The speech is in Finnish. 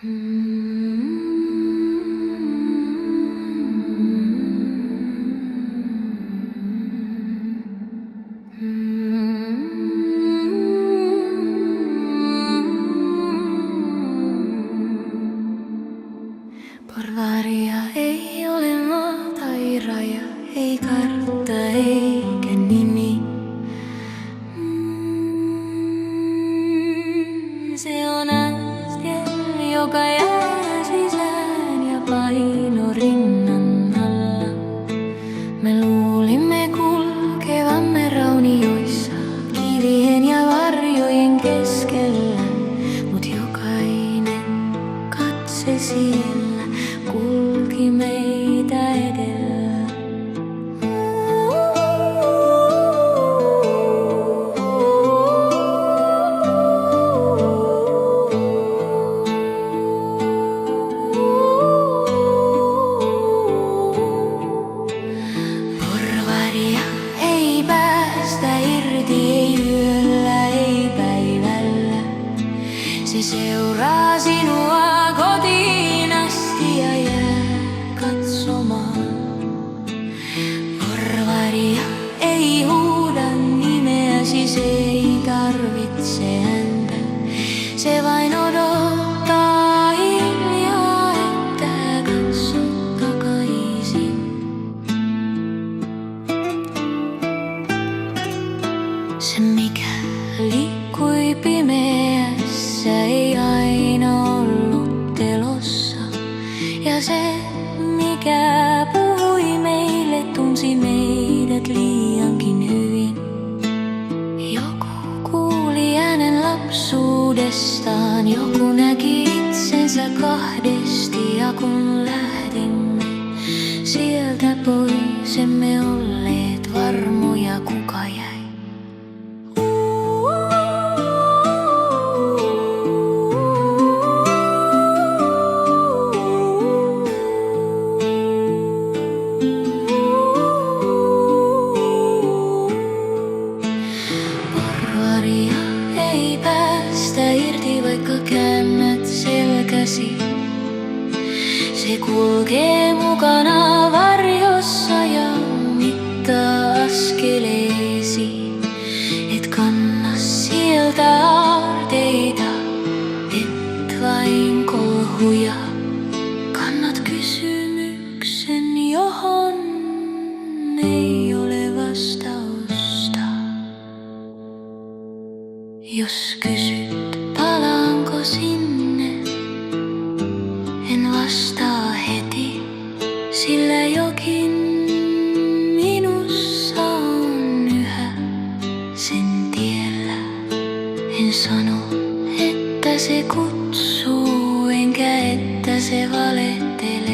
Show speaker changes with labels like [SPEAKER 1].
[SPEAKER 1] Porvaria ei ole maa tai raja, ei kartta eikä nimi. Se on askel, joka jää sisään ja paino rinnan alla. Me luulimme kulkevamme raunioissa, kivien ja varjojen keskellä, mut jokainen katse siellä kulki meitä edellä. Porvaria ei päästä irti, ei yöllä, ei päivällä. Se seuraa sinua kotiin asti ja jää katsomaan. Porvaria ei huuda nimeäsi, se ei tarvitse häntä. Se vain odottaa hiljaa, että katsot takaisin. Se mikä liikkui pimeässä ei aina ollut elossa. Ja se mikä puhui meille tunsi meidät liiankin hyvin. Joku kuuli äänen lapsuudestaan, joku näki itsensä kahdesti. Ja kun lähdimme sieltä pois, emme olleet varmoja kuka jäi. Porvaria ei päästä irti, vaikka käännät selkäsi. Se kulkee mukana varjossa ja mittaa askeleesi. Et kanna sieltä aarteita, et vain kolhuja. Kannat kysymyksen, johon ei ole vastausta. Jos kysyt, palaanko sinne, en vastaa heti, sillä jokin minussa on yhä sen tiellä. En sano, että se kutsuu, enkä että se valehtelee.